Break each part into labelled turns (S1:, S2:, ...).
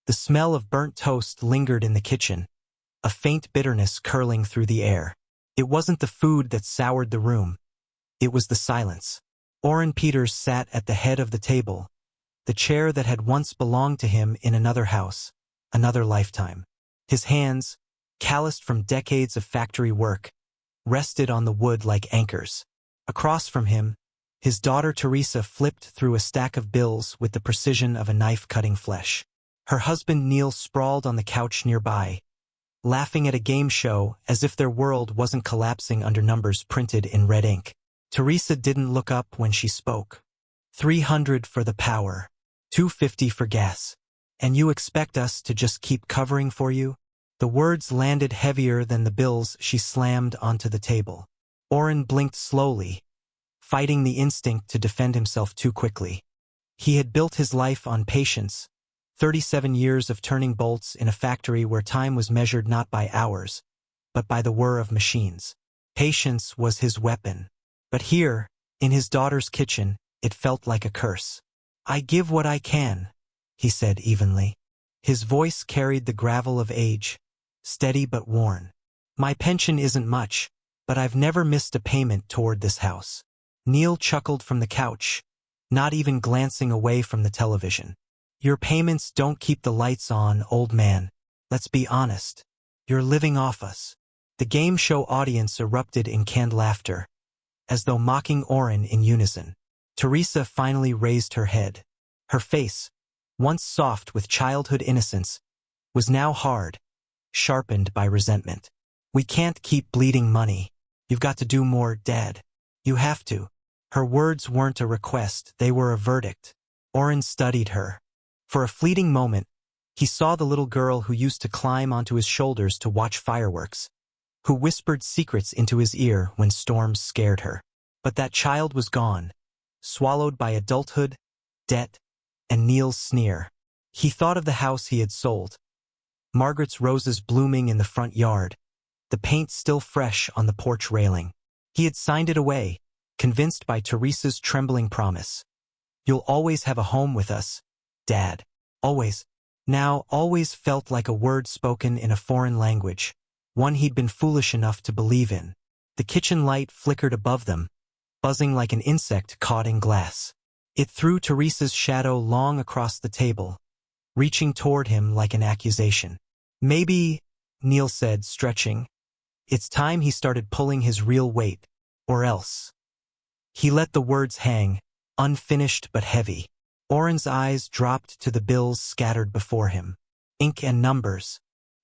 S1: The smell of burnt toast lingered in the kitchen, a faint bitterness curling through the air. It wasn't the food that soured the room. It was the silence. Orrin Peters sat at the head of the table, the chair that had once belonged to him in another house, another lifetime. His hands, calloused from decades of factory work, rested on the wood like anchors. Across from him, his daughter Teresa flipped through a stack of bills with the precision of a knife cutting flesh. Her husband Neil sprawled on the couch nearby, laughing at a game show as if their world wasn't collapsing under numbers printed in red ink. Teresa didn't look up when she spoke. 300 for the power, 250 for gas. And you expect us to just keep covering for you? The words landed heavier than the bills she slammed onto the table. Orrin blinked slowly, fighting the instinct to defend himself too quickly. He had built his life on patience, 37 years of turning bolts in a factory where time was measured not by hours, but by the whir of machines. Patience was his weapon. But here, in his daughter's kitchen, it felt like a curse. I give what I can, he said evenly. His voice carried the gravel of age, steady but worn. My pension isn't much, but I've never missed a payment toward this house. Neil chuckled from the couch, not even glancing away from the television. Your payments don't keep the lights on, old man. Let's be honest. You're living off us. The game show audience erupted in canned laughter, as though mocking Orrin in unison. Teresa finally raised her head. Her face, once soft with childhood innocence, was now hard, sharpened by resentment. We can't keep bleeding money. You've got to do more, Dad. You have to. Her words weren't a request, they were a verdict. Orrin studied her. For a fleeting moment, he saw the little girl who used to climb onto his shoulders to watch fireworks, who whispered secrets into his ear when storms scared her. But that child was gone, swallowed by adulthood, debt, and Neil's sneer. He thought of the house he had sold. Margaret's roses blooming in the front yard, the paint still fresh on the porch railing. He had signed it away, convinced by Teresa's trembling promise. You'll always have a home with us, Dad. Always. Now always felt like a word spoken in a foreign language, one he'd been foolish enough to believe in. The kitchen light flickered above them, buzzing like an insect caught in glass. It threw Teresa's shadow long across the table, reaching toward him like an accusation. Maybe, Neil said, stretching. It's time he started pulling his real weight, or else. He let the words hang, unfinished but heavy. Orrin's eyes dropped to the bills scattered before him. Ink and numbers.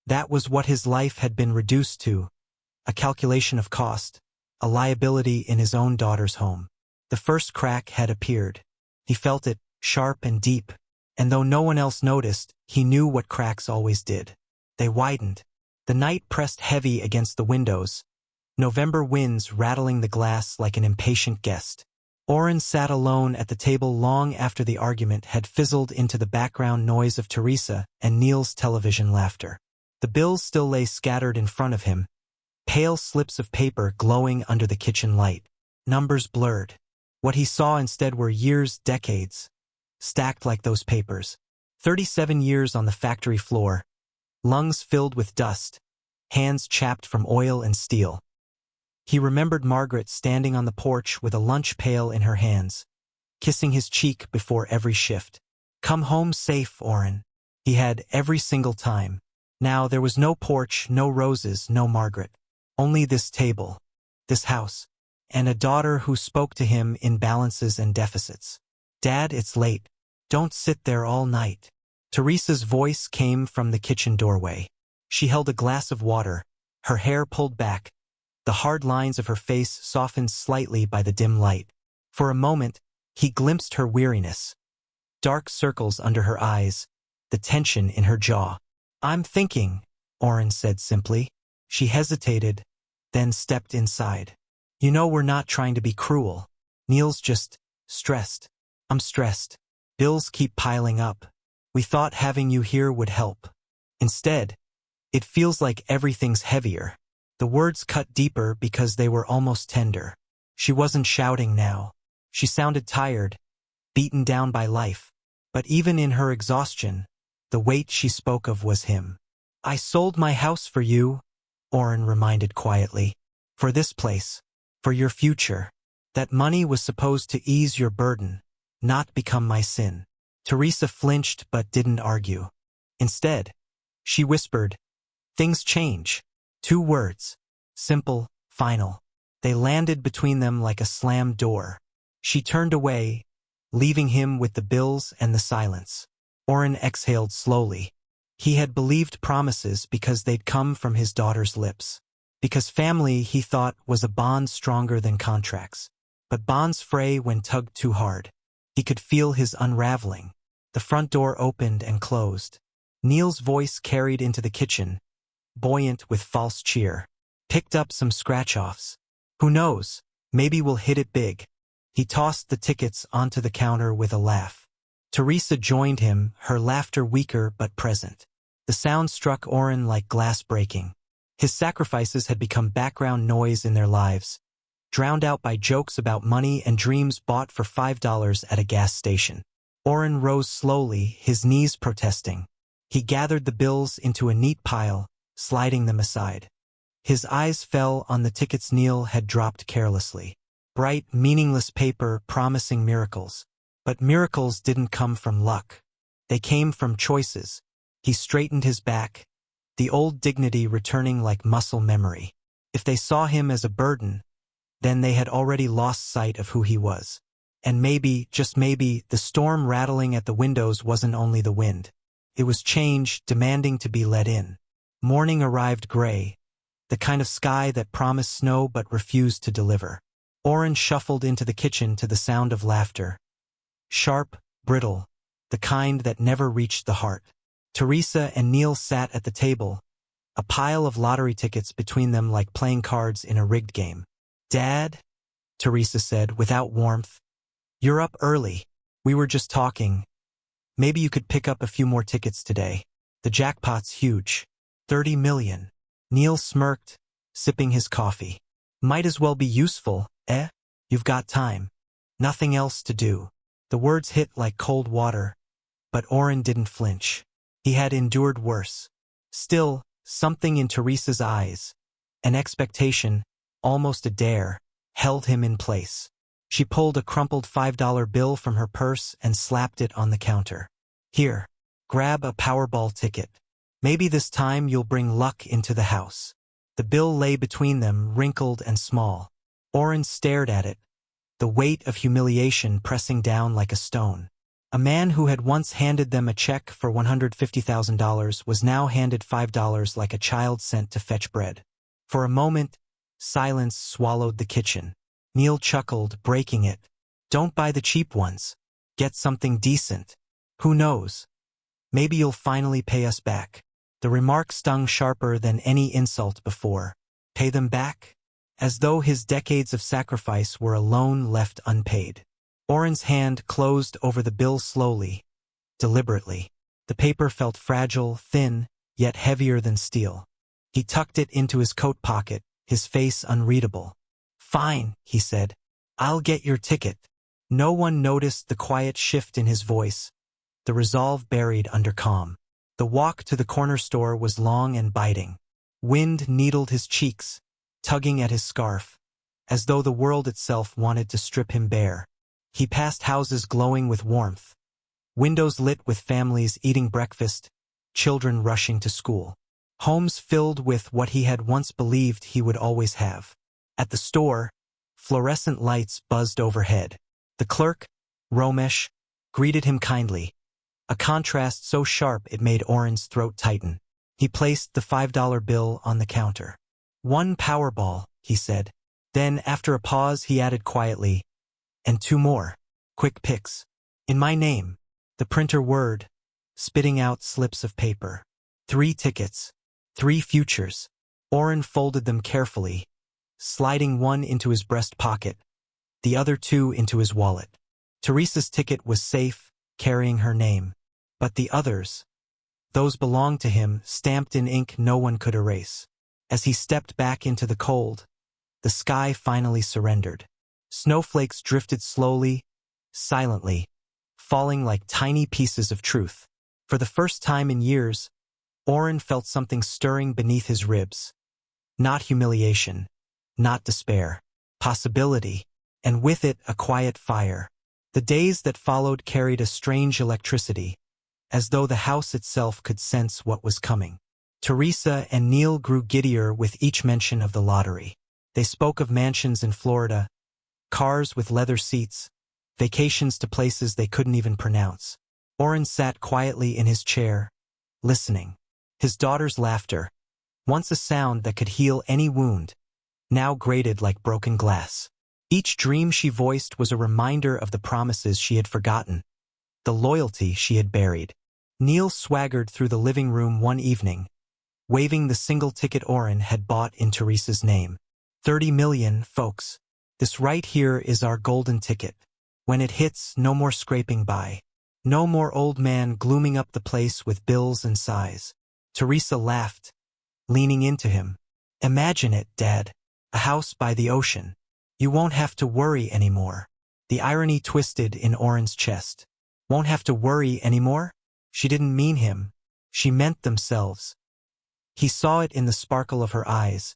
S1: That was what his life had been reduced to. A calculation of cost, a liability in his own daughter's home. The first crack had appeared. He felt it, sharp and deep, and though no one else noticed, he knew what cracks always did. They widened. The night pressed heavy against the windows, November winds rattling the glass like an impatient guest. Orrin sat alone at the table long after the argument had fizzled into the background noise of Teresa and Neil's television laughter. The bills still lay scattered in front of him, pale slips of paper glowing under the kitchen light. Numbers blurred. What he saw instead were years, decades, stacked like those papers. 37 years on the factory floor, lungs filled with dust, hands chapped from oil and steel. He remembered Margaret standing on the porch with a lunch pail in her hands, kissing his cheek before every shift. Come home safe, Orrin. He had every single time. Now there was no porch, no roses, no Margaret. Only this table, this house, and a daughter who spoke to him in balances and deficits. Dad, it's late. Don't sit there all night. Teresa's voice came from the kitchen doorway. She held a glass of water, her hair pulled back, the hard lines of her face softened slightly by the dim light. For a moment, he glimpsed her weariness. Dark circles under her eyes, the tension in her jaw. I'm thinking, Orrin said simply. She hesitated, then stepped inside. You know we're not trying to be cruel. Neil's just stressed. I'm stressed. Bills keep piling up. We thought having you here would help. Instead, it feels like everything's heavier. The words cut deeper because they were almost tender. She wasn't shouting now. She sounded tired, beaten down by life. But even in her exhaustion, The weight she spoke of was him. "I sold my house for you," Oren reminded quietly. "For this place. For your future. That money was supposed to ease your burden, not become my sin." Teresa flinched but didn't argue. Instead, she whispered, "Things change." 2 words. Simple, final. They landed between them like a slammed door. She turned away, leaving him with the bills and the silence. Oren exhaled slowly. He had believed promises because they'd come from his daughter's lips. Because family, he thought, was a bond stronger than contracts. But bonds fray when tugged too hard. He could feel his unraveling. The front door opened and closed. Neil's voice carried into the kitchen, buoyant with false cheer. "Picked up some scratch-offs. Who knows, maybe we'll hit it big." He tossed the tickets onto the counter with a laugh. Teresa joined him, her laughter weaker but present. The sound struck Oren like glass breaking. His sacrifices had become background noise in their lives, drowned out by jokes about money and dreams bought for $5 at a gas station. Oren rose slowly, his knees protesting. He gathered the bills into a neat pile, sliding them aside. His eyes fell on the tickets Neil had dropped carelessly. Bright, meaningless paper promising miracles. But miracles didn't come from luck. They came from choices. He straightened his back, the old dignity returning like muscle memory. If they saw him as a burden, then they had already lost sight of who he was. And maybe, just maybe, the storm rattling at the windows wasn't only the wind. It was change demanding to be let in. Morning arrived gray, the kind of sky that promised snow but refused to deliver. Oren shuffled into the kitchen to the sound of laughter. Sharp, brittle, the kind that never reached the heart. Teresa and Neil sat at the table, a pile of lottery tickets between them like playing cards in a rigged game. "Dad," Teresa said without warmth, "you're up early. We were just talking. Maybe you could pick up a few more tickets today. The jackpot's huge. 30 million. Neil smirked, sipping his coffee. "Might as well be useful, eh? You've got time. Nothing else to do." The words hit like cold water, but Oren didn't flinch. He had endured worse. Still, something in Teresa's eyes, an expectation, almost a dare, held him in place. She pulled a crumpled $5 bill from her purse and slapped it on the counter. "Here, grab a Powerball ticket. Maybe this time you'll bring luck into the house." The bill lay between them, wrinkled and small. Oren stared at it, the weight of humiliation pressing down like a stone. A man who had once handed them a check for $150,000 was now handed $5 like a child sent to fetch bread. For a moment, silence swallowed the kitchen. Neil chuckled, breaking it. "Don't buy the cheap ones. Get something decent. Who knows? Maybe you'll finally pay us back." The remark stung sharper than any insult before. Pay them back? As though his decades of sacrifice were a loan left unpaid. Oren's hand closed over the bill slowly, deliberately. The paper felt fragile, thin, yet heavier than steel. He tucked it into his coat pocket, his face unreadable. "Fine," he said. "I'll get your ticket." No one noticed the quiet shift in his voice, the resolve buried under calm. The walk to the corner store was long and biting. Wind needled his cheeks, tugging at his scarf, as though the world itself wanted to strip him bare. He passed houses glowing with warmth, windows lit with families eating breakfast, children rushing to school. Homes filled with what he had once believed he would always have. At the store, fluorescent lights buzzed overhead. The clerk, Romesh, greeted him kindly, a contrast so sharp it made Oren's throat tighten. He placed the $5 bill on the counter. "1 Powerball," he said. Then, after a pause, he added quietly, "And 2 more. Quick picks. In my name." The printer whirred, spitting out slips of paper. 3 tickets. 3 futures. Oren folded them carefully, sliding one into his breast pocket, the other 2 into his wallet. Teresa's ticket was safe, carrying her name. But the others, those belonged to him, stamped in ink no one could erase. As he stepped back into the cold, the sky finally surrendered. Snowflakes drifted slowly, silently, falling like tiny pieces of truth. For the first time in years, Oren felt something stirring beneath his ribs. Not humiliation, not despair, possibility, and with it a quiet fire. The days that followed carried a strange electricity, as though the house itself could sense what was coming. Teresa and Neil grew giddier with each mention of the lottery. They spoke of mansions in Florida, cars with leather seats, vacations to places they couldn't even pronounce. Oren sat quietly in his chair, listening. His daughter's laughter, once a sound that could heal any wound, now grated like broken glass. Each dream she voiced was a reminder of the promises she had forgotten, the loyalty she had buried. Neil swaggered through the living room one evening, waving the single ticket Oren had bought in Teresa's name. 30 million, folks. This right here is our golden ticket. When it hits, no more scraping by. No more old man glooming up the place with bills and sighs. Teresa laughed, leaning into him. Imagine it, Dad. A house by the ocean. You won't have to worry anymore. The irony twisted in Oren's chest. Won't have to worry anymore? She didn't mean him. She meant themselves. He saw it in the sparkle of her eyes,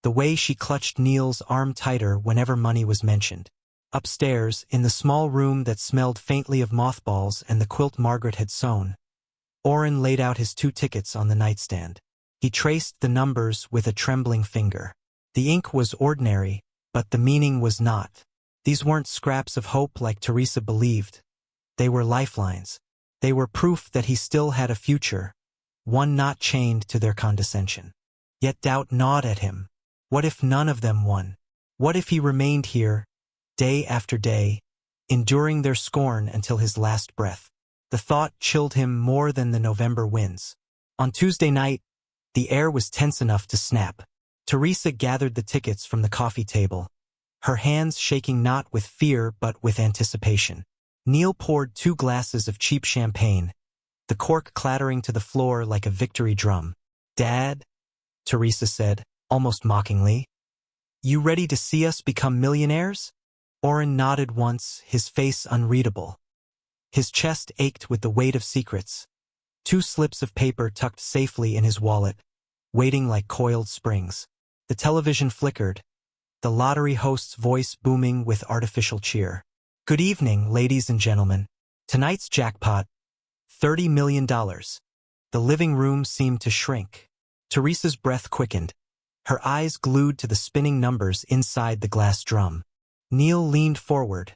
S1: the way she clutched Neil's arm tighter whenever money was mentioned. Upstairs, in the small room that smelled faintly of mothballs and the quilt Margaret had sewn, Oren laid out his 2 tickets on the nightstand. He traced the numbers with a trembling finger. The ink was ordinary, but the meaning was not. These weren't scraps of hope like Teresa believed. They were lifelines. They were proof that he still had a future, one not chained to their condescension. Yet doubt gnawed at him. What if none of them won? What if he remained here, day after day, enduring their scorn until his last breath? The thought chilled him more than the November winds. On Tuesday night, the air was tense enough to snap. Teresa gathered the tickets from the coffee table, her hands shaking not with fear but with anticipation. Neil poured 2 glasses of cheap champagne, the cork clattering to the floor like a victory drum. Dad, Teresa said, almost mockingly, you ready to see us become millionaires? Oren nodded once, his face unreadable. His chest ached with the weight of secrets. 2 slips of paper tucked safely in his wallet, waiting like coiled springs. The television flickered, the lottery host's voice booming with artificial cheer. Good evening, ladies and gentlemen. Tonight's jackpot, $30 million. The living room seemed to shrink. Teresa's breath quickened, her eyes glued to the spinning numbers inside the glass drum. Neil leaned forward,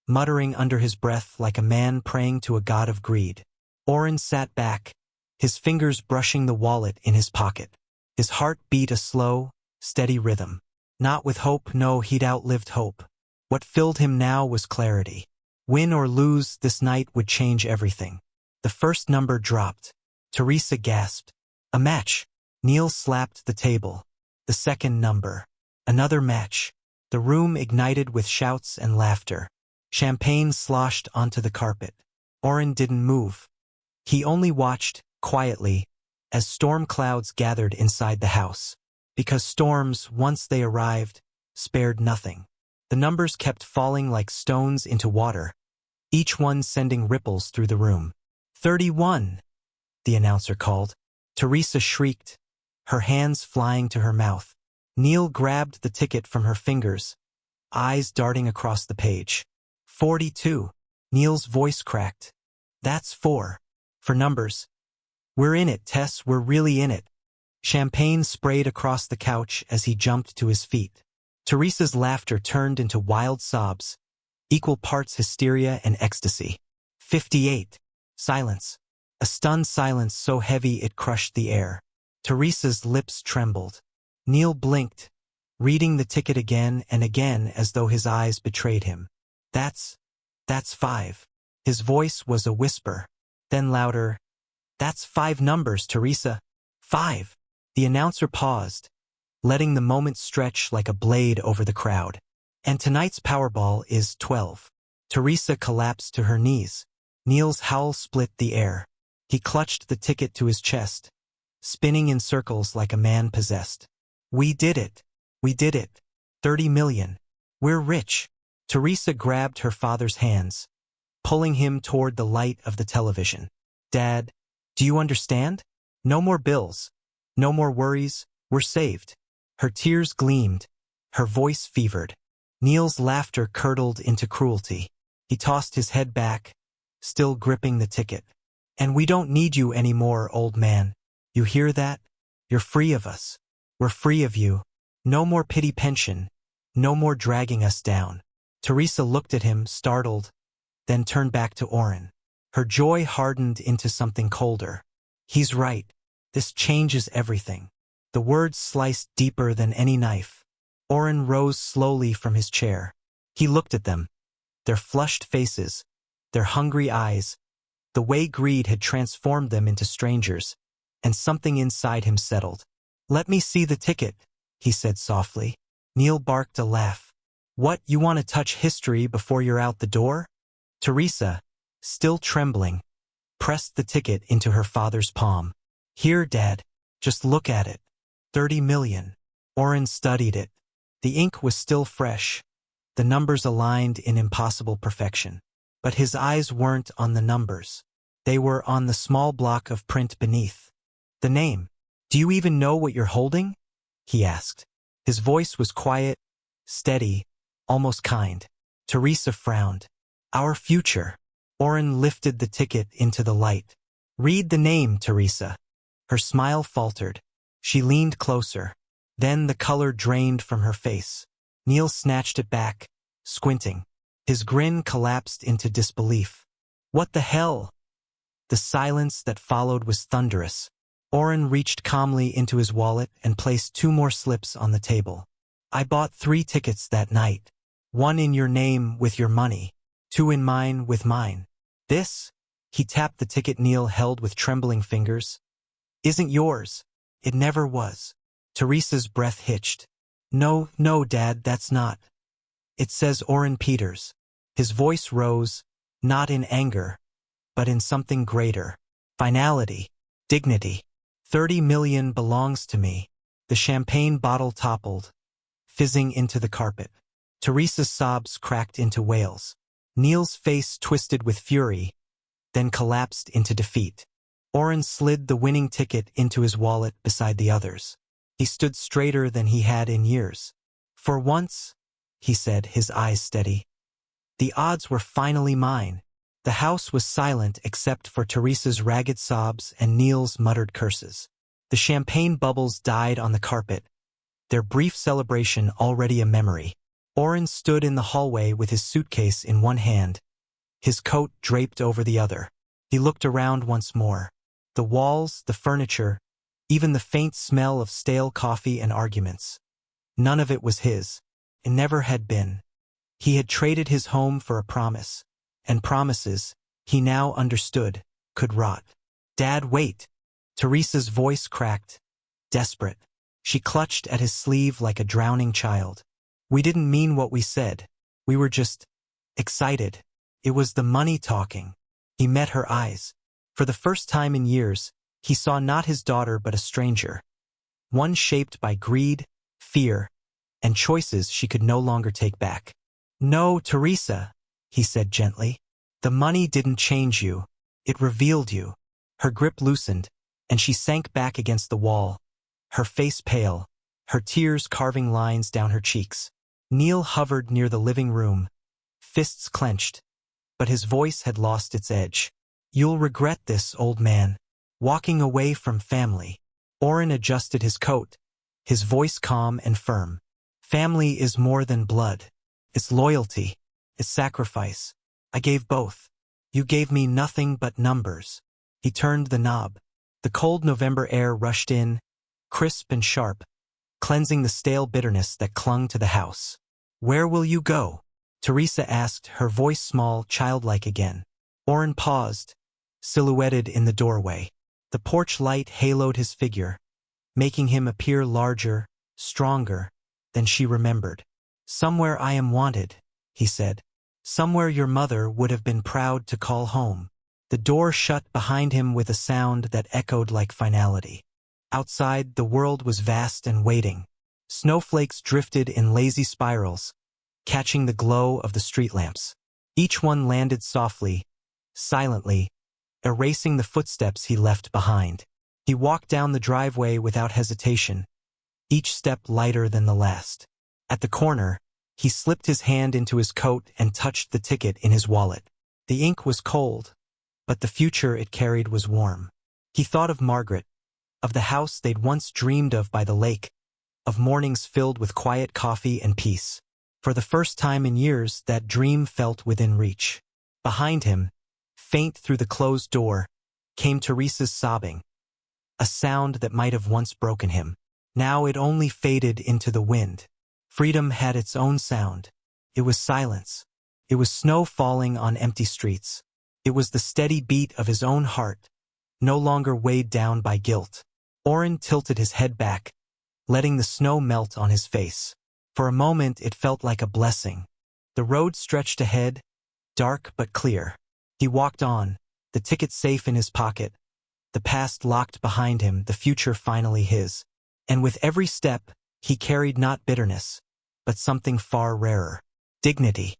S1: muttering under his breath like a man praying to a god of greed. Oren sat back, his fingers brushing the wallet in his pocket. His heart beat a slow, steady rhythm. Not with hope, no, he'd outlived hope. What filled him now was clarity. Win or lose, this night would change everything. The first number dropped. Teresa gasped. A match. Neil slapped the table. The second number. Another match. The room ignited with shouts and laughter. Champagne sloshed onto the carpet. Oren didn't move. He only watched, quietly, as storm clouds gathered inside the house. Because storms, once they arrived, spared nothing. The numbers kept falling like stones into water, each one sending ripples through the room. 31, the announcer called. Teresa shrieked, her hands flying to her mouth. Neil grabbed the ticket from her fingers, eyes darting across the page. 42. Neil's voice cracked. That's 4. For numbers. We're in it, Tess, we're really in it. Champagne sprayed across the couch as he jumped to his feet. Teresa's laughter turned into wild sobs, equal parts hysteria and ecstasy. 58. Silence. A stunned silence so heavy it crushed the air. Teresa's lips trembled. Neil blinked, reading the ticket again and again as though his eyes betrayed him. That's 5. His voice was a whisper. Then louder. That's 5 numbers, Teresa. 5. The announcer paused, letting the moment stretch like a blade over the crowd. And tonight's Powerball is 12. Teresa collapsed to her knees. Neil's howl split the air. He clutched the ticket to his chest, spinning in circles like a man possessed. We did it. We did it. 30 million. We're rich. Teresa grabbed her father's hands, pulling him toward the light of the television. Dad, Do you understand? No more bills. No more worries. We're saved. Her tears gleamed. Her voice fevered. Neil's laughter curdled into cruelty. He tossed his head back, still gripping the ticket. And we don't need you anymore, old man. You hear that? You're free of us. We're free of you. No more pity pension. No more dragging us down. Teresa looked at him, startled, then turned back to Oren. Her joy hardened into something colder. He's right. This changes everything. The words sliced deeper than any knife. Oren rose slowly from his chair. He looked at them. Their flushed faces, their hungry eyes, the way greed had transformed them into strangers, and something inside him settled. Let me see the ticket, he said softly. Neil barked a laugh. What, you want to touch history before you're out the door? Teresa, still trembling, pressed the ticket into her father's palm. Here, Dad, just look at it. 30 million. Oren studied it. The ink was still fresh, the numbers aligned in impossible perfection. But his eyes weren't on the numbers. They were on the small block of print beneath. The name. Do you even know what you're holding? He asked. His voice was quiet, steady, almost kind. Teresa frowned. Our future. Oren lifted the ticket into the light. Read the name, Teresa. Her smile faltered. She leaned closer. Then the color drained from her face. Neil snatched it back, squinting. His grin collapsed into disbelief. What the hell? The silence that followed was thunderous. Oren reached calmly into his wallet and placed 2 more slips on the table. I bought 3 tickets that night. 1 in your name with your money. 2 in mine with mine. This, he tapped the ticket Neil held with trembling fingers, isn't yours. It never was. Teresa's breath hitched. No, no, Dad, that's not. It says Oren Peters. His voice rose, not in anger, but in something greater. Finality. Dignity. 30 million belongs to me. The champagne bottle toppled, fizzing into the carpet. Teresa's sobs cracked into wails. Neil's face twisted with fury, then collapsed into defeat. Oren slid the winning ticket into his wallet beside the others. He stood straighter than he had in years. For once, he said, his eyes steady. The odds were finally mine. The house was silent except for Teresa's ragged sobs and Neil's muttered curses. The champagne bubbles died on the carpet, their brief celebration already a memory. Oren stood in the hallway with his suitcase in one hand, his coat draped over the other. He looked around once more. The walls, the furniture, even the faint smell of stale coffee and arguments. None of it was his. It never had been. He had traded his home for a promise, and promises, he now understood, could rot. Dad, wait. Teresa's voice cracked, desperate. She clutched at his sleeve like a drowning child. We didn't mean what we said. We were just excited. It was the money talking. He met her eyes. For the first time in years, he saw not his daughter but a stranger. One shaped by greed, fear, and choices she could no longer take back. No, Teresa, he said gently. The money didn't change you. It revealed you. Her grip loosened, and she sank back against the wall, her face pale, her tears carving lines down her cheeks. Neil hovered near the living room, fists clenched, but his voice had lost its edge. You'll regret this, old man. Walking away from family. Oren adjusted his coat, his voice calm and firm. Family is more than blood. It's loyalty. It's sacrifice. I gave both. You gave me nothing but numbers. He turned the knob. The cold November air rushed in, crisp and sharp, cleansing the stale bitterness that clung to the house. Where will you go? Teresa asked, her voice small, childlike again. Oren paused, silhouetted in the doorway. The porch light haloed his figure, making him appear larger, stronger than she remembered. Somewhere I am wanted, he said. Somewhere your mother would have been proud to call home. The door shut behind him with a sound that echoed like finality. Outside, the world was vast and waiting. Snowflakes drifted in lazy spirals, catching the glow of the street lamps. Each one landed softly, silently, erasing the footsteps he left behind. He walked down the driveway without hesitation, each step lighter than the last. At the corner, he slipped his hand into his coat and touched the ticket in his wallet. The ink was cold, but the future it carried was warm. He thought of Margaret, of the house they'd once dreamed of by the lake, of mornings filled with quiet coffee and peace. For the first time in years, that dream felt within reach. Behind him, faint through the closed door, came Teresa's sobbing, a sound that might have once broken him. Now it only faded into the wind. Freedom had its own sound. It was silence. It was snow falling on empty streets. It was the steady beat of his own heart, no longer weighed down by guilt. Oren tilted his head back, letting the snow melt on his face. For a moment it felt like a blessing. The road stretched ahead, dark but clear. He walked on, the ticket safe in his pocket, the past locked behind him, the future finally his. And with every step, he carried not bitterness, but something far rarer: dignity.